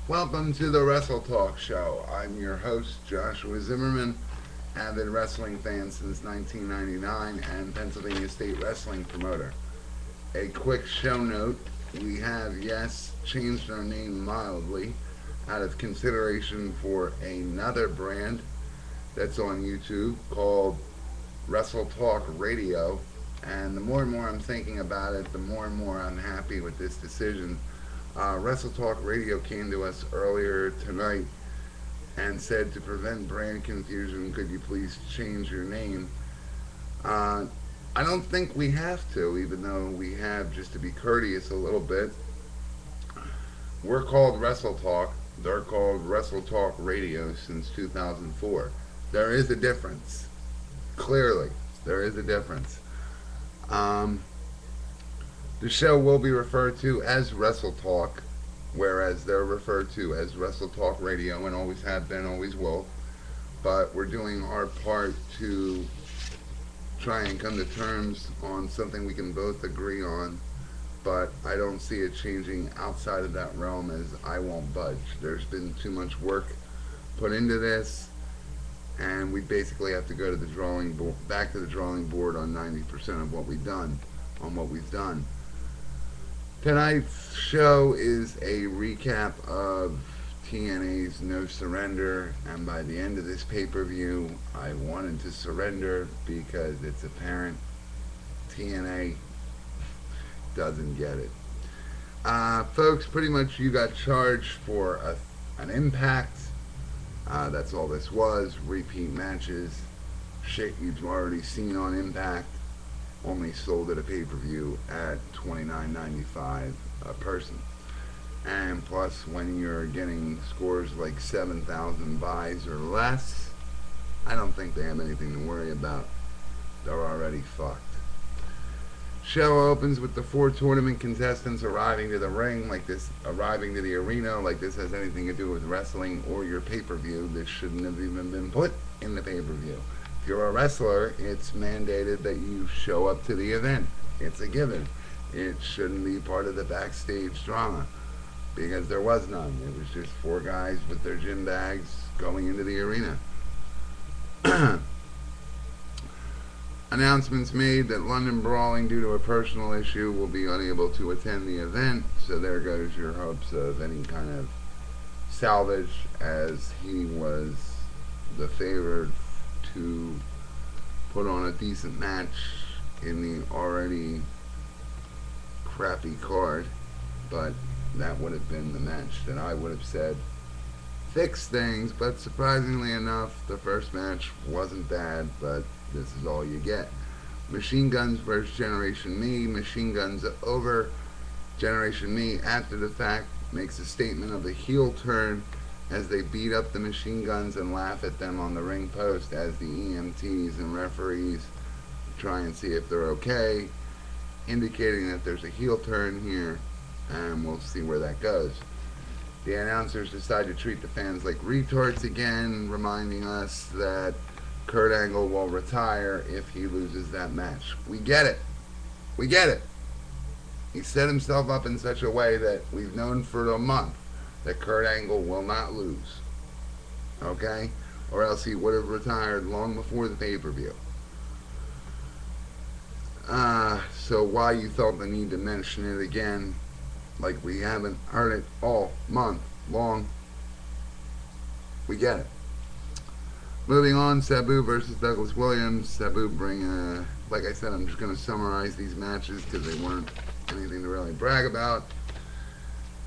Welcome to the Wrestle Talk Show. I'm your host, Joshua Zimmerman, avid wrestling fan since 1999 and Pennsylvania State Wrestling promoter. A quick show note, we have, yes, changed our name mildly out of consideration for another brand that's on YouTube called Wrestle Talk Radio. And the more and more I'm thinking about it, the more and more I'm happy with this decision. Wrestle Talk Radio came to us earlier tonight and said to prevent brand confusion, could you please change your name? Uh, I don't think we have to, even though we have, just to be courteous a little bit. We're called Wrestle Talk. They're called Wrestle Talk Radio since 2004. There is a difference. Clearly, there is a difference. Um, the show will be referred to as Wrestle Talk, whereas they're referred to as Wrestle Talk Radio and always have been, always will. But we're doing our part to try and come to terms on something we can both agree on. But I don't see it changing outside of that realm, as I won't budge. There's been too much work put into this, and we basically have to go to the drawing board, back to the drawing board on 90% of what we've done, Tonight's show is a recap of TNA's No Surrender, and by the end of this pay-per-view, I wanted to surrender because it's apparent TNA doesn't get it. Folks, pretty much you got charged for an impact. That's all this was. Repeat matches. Shit you've already seen on Impact. Only sold at a pay-per-view at $29.95 a person. And plus, when you're getting scores like 7,000 buys or less, I don't think they have anything to worry about. They're already fucked. Show opens with the 4 tournament contestants arriving to the ring, arriving to the arena, like this has anything to do with wrestling or your pay-per-view. This shouldn't have even been put in the pay-per-view. If you're a wrestler, it's mandated that you show up to the event. It's a given. It shouldn't be part of the backstage drama, because there was none. It was just 4 guys with their gym bags going into the arena. Announcements made that London Brawling, due to a personal issue, will be unable to attend the event. So there goes your hopes of any kind of salvage, as he was the favored to put on a decent match in the already crappy card. But that would have been the match that I would have said fix things. But surprisingly enough, the first match wasn't bad, but this is all you get. Machine Guns versus Generation Me. Machine Guns over. Generation Me, after the fact, makes a statement of a heel turn as they beat up the Machine Guns and laugh at them on the ring post as the EMTs and referees try and see if they're okay, indicating that there's a heel turn here, and we'll see where that goes. The announcers decide to treat the fans like retards again, reminding us that Kurt Angle will retire if he loses that match. We get it. We get it. He set himself up in such a way that we've known for a month that Kurt Angle will not lose. Okay? Or else he would have retired long before the pay-per-view. So why you felt the need to mention it again, like we haven't heard it all month long, we get it. Moving on, Sabu versus Douglas Williams. Sabu like I said, I'm just going to summarize these matches because they weren't anything to really brag about.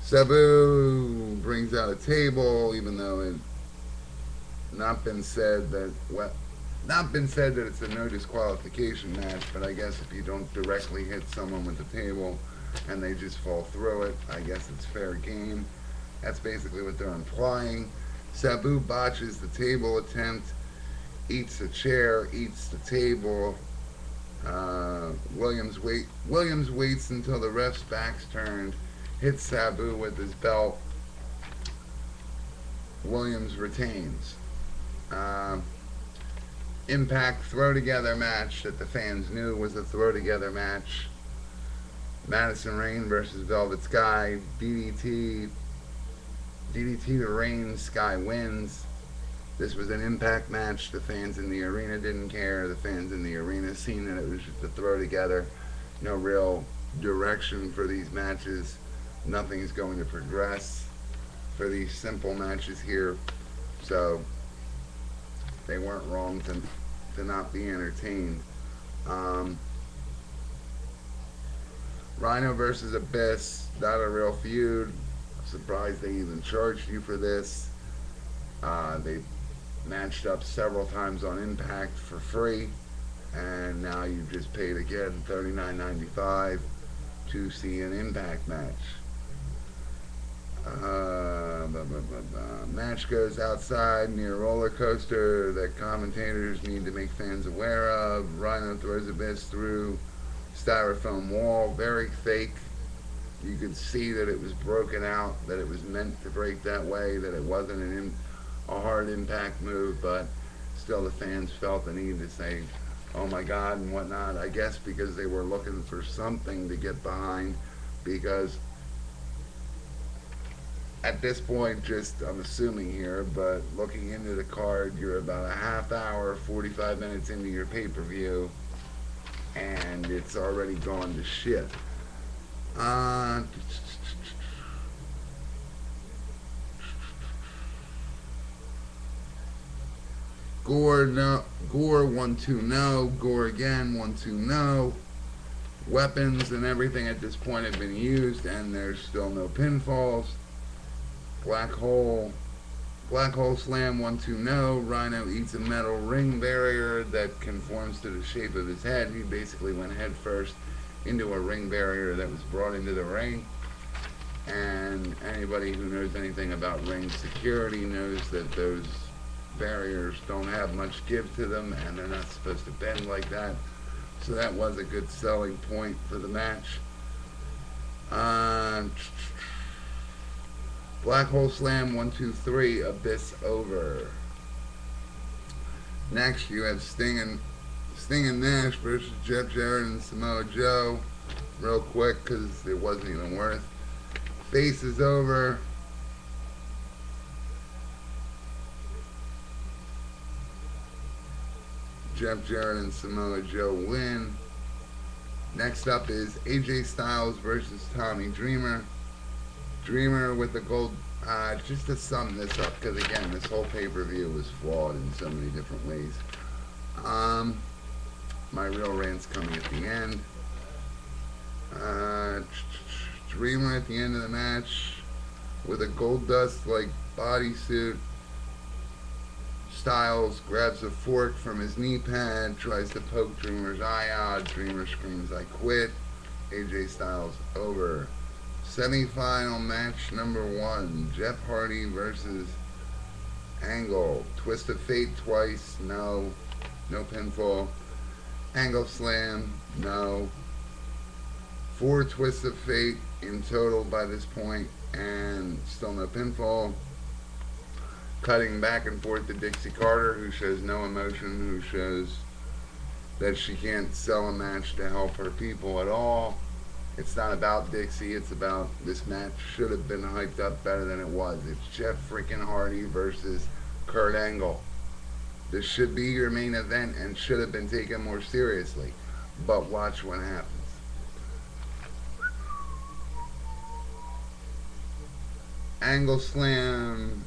Sabu brings out a table, even though it not been said that it's a no disqualification match, but I guess if you don't directly hit someone with the table and they just fall through it, I guess it's fair game. That's basically what they're implying. Sabu botches the table attempt, eats the chair, eats the table. Williams waits until the ref's back's turned, hits Sabu with his belt. Williams retains. Impact throw together match that the fans knew was a throw together match. Madison Rain versus Velvet Sky. DDT DDT to Reigns, Sky wins. This was an Impact match. The fans in the arena didn't care. The fans in the arena seen that it was just a throw together. No real direction for these matches. Nothing's going to progress for these simple matches here. So they weren't wrong to not be entertained. Rhino versus Abyss, not a real feud. Surprised they even charged you for this. They matched up several times on Impact for free, and now you've just paid again $39.95 to see an Impact match. Match goes outside near a roller coaster that commentators need to make fans aware of. Rhino throws Abyss through styrofoam wall, very fake. You could see that it was broken out, that it was meant to break that way, that it wasn't a hard Impact move, but still the fans felt the need to say, oh my God, and whatnot. I guess because they were looking for something to get behind, because at this point, just I'm assuming here, but looking into the card, you're about a half hour, 45 minutes into your pay-per-view, and it's already gone to shit. Gore, no. Gore, 1-2, no. Gore again, 1-2, no. Weapons and everything at this point have been used, and there's still no pinfalls. Black Hole Slam, 1-2, no. Rhino eats a metal ring barrier that conforms to the shape of his head. He basically went head first into a ring barrier that was brought into the ring. And anybody who knows anything about ring security knows that those barriers don't have much give to them, and they're not supposed to bend like that. So that was a good selling point for the match. Black Hole Slam, 1-2-3, Abyss over. Next, you have Sting and Nash versus Jeff Jarrett and Samoa Joe. Real quick, because it wasn't even worth. Face is over. Jeff Jarrett and Samoa Joe win. Next up is AJ Styles versus Tommy Dreamer. Dreamer with the gold. Just to sum this up, because again, this whole pay-per-view was flawed in so many different ways. My real rant's coming at the end. Dreamer at the end of the match with a gold dust like bodysuit. Styles grabs a fork from his knee pad, tries to poke Dreamer's eye out. Dreamer screams, I quit. AJ Styles over. Semi-final match number 1. Jeff Hardy versus Angle. Twist of Fate twice. No. No pinfall. Angle Slam. No. 4 Twists of Fate in total by this point, and still no pinfall. Cutting back and forth to Dixie Carter, who shows no emotion, who shows that she can't sell a match to help her people at all. It's not about Dixie, it's about this match should have been hyped up better than it was. It's Jeff freaking Hardy versus Kurt Angle. This should be your main event and should have been taken more seriously. But watch what happens. Angle Slam,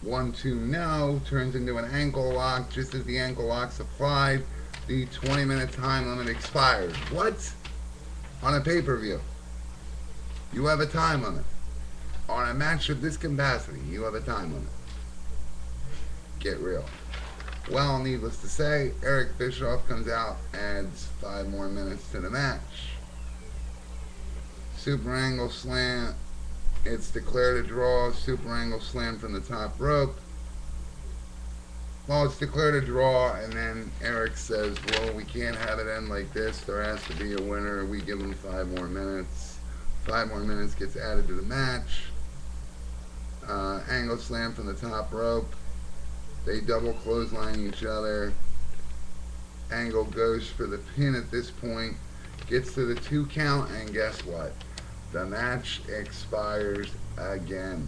1-2, no, turns into an ankle lock. Just as the ankle lock's applied, the 20-minute time limit expires. What? On a pay-per-view. You have a time limit. On a match of this capacity, you have a time limit. Get real. Well, needless to say, Eric Bischoff comes out, adds 5 more minutes to the match. Super Angle Slam. It's declared a draw. Super Angle Slam from the top rope. Well, it's declared a draw, and then Eric says, well, we can't have it end like this. There has to be a winner. We give him 5 more minutes. 5 more minutes gets added to the match. Angle Slam from the top rope. They double clothesline each other. Angle goes for the pin at this point. Gets to the 2 count, and guess what? The match expires again.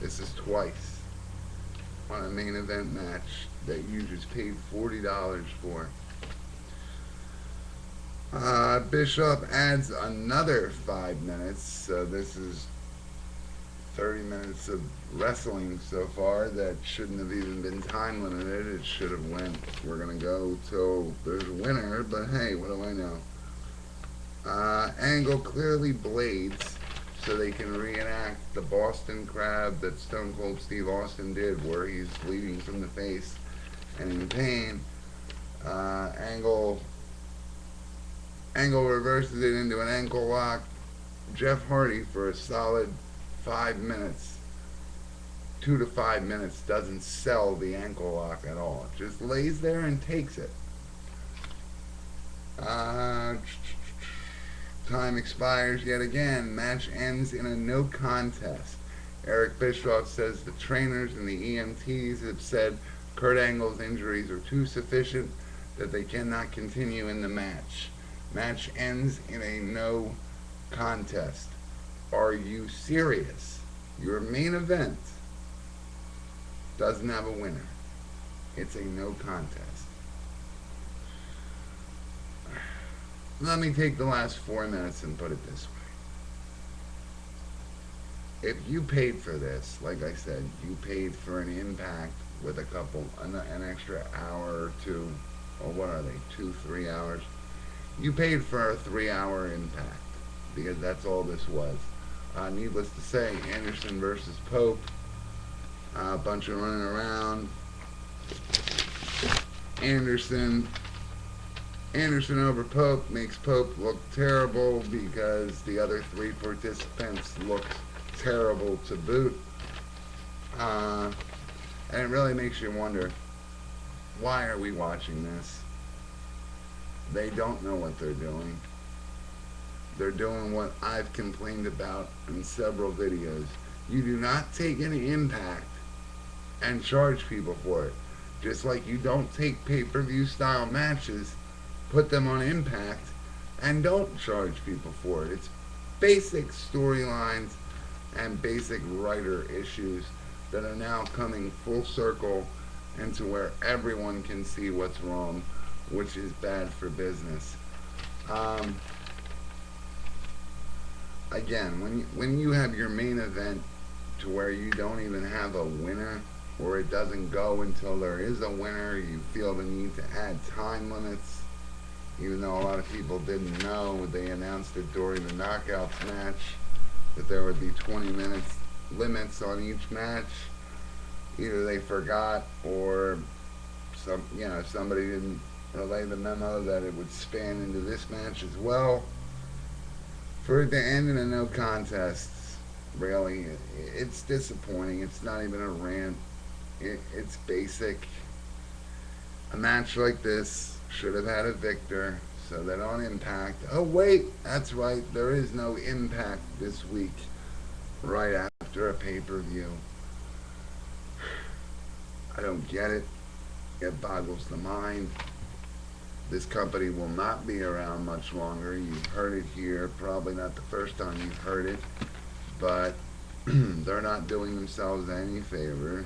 This is twice on a main event match that you just paid $40 for. Bishop adds another 5 minutes, so this is 30 minutes of wrestling so far that shouldn't have even been time limited. It should have went, we're going to go till there's a winner, but hey, what do I know? Angle clearly blades so they can reenact the Boston Crab that Stone Cold Steve Austin did, where he's bleeding from the face and in pain. Angle reverses it into an ankle lock. Jeff Hardy for a solid 5 minutes, 2 to 5 minutes, doesn't sell the ankle lock at all. Just lays there and takes it. Time expires yet again. Match ends in a no contest. Eric Bischoff says the trainers and the EMTs have said Kurt Angle's injuries are too sufficient that they cannot continue in the match. Match ends in a no contest. Are you serious? Your main event doesn't have a winner. It's a no contest. Let me take the last 4 minutes and put it this way. If you paid for this, like I said, you paid for an Impact with an extra hour or two, or what are they, 2-3 hours? You paid for a 3-hour Impact, because that's all this was. Needless to say, Anderson versus Pope, a bunch of running around. Anderson over Pope makes Pope look terrible because the other 3 participants looked terrible to boot. And it really makes you wonder, why are we watching this? They don't know what they're doing. They're doing what I've complained about in several videos. You do not take any Impact and charge people for it. Just like you don't take pay-per-view style matches, put them on Impact, and don't charge people for it. It's basic storylines and basic writer issues that are now coming full circle into where everyone can see what's wrong, which is bad for business. Again, when you have your main event to where you don't even have a winner, or it doesn't go until there is a winner, you feel the need to add time limits. Even though a lot of people didn't know, they announced it during the Knockouts match that there would be 20 minutes limits on each match. Either they forgot, or somebody didn't relay the memo that it would span into this match as well. For it to end in a no contest, really, it's disappointing. It's not even a rant. It's basic. A match like this should have had a victor, so that on Impact, oh wait, that's right, there is no Impact this week, right after a pay-per-view. I don't get it. It boggles the mind. This company will not be around much longer. You've heard it here, probably not the first time you've heard it, but they're not doing themselves any favors.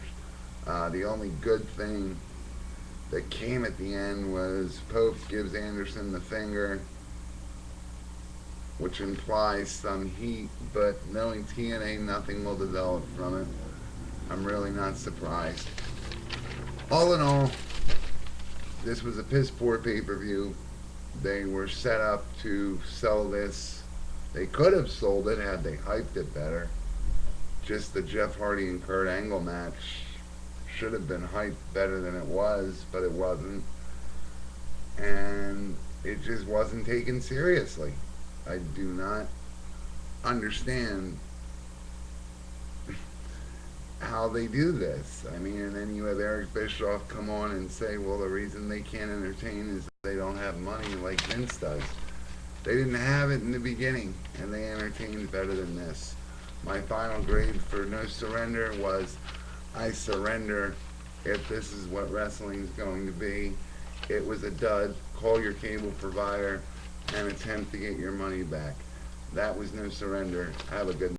The only good thing that came at the end was Pope gives Anderson the finger, which implies some heat, but knowing TNA, nothing will develop from it. I'm really not surprised. All in all, this was a piss poor pay-per-view. They were set up to sell this. They could have sold it had they hyped it better. Just the Jeff Hardy and Kurt Angle match should have been hyped better than it was, but it wasn't. And it just wasn't taken seriously. I do not understand how they do this. I mean, and then you have Eric Bischoff come on and say, well, the reason they can't entertain is they don't have money like Vince does. They didn't have it in the beginning, and they entertained better than this. My final grade for No Surrender was, I surrender if this is what wrestling is going to be. It was a dud. Call your cable provider and attempt to get your money back. That was No Surrender. Have a good night.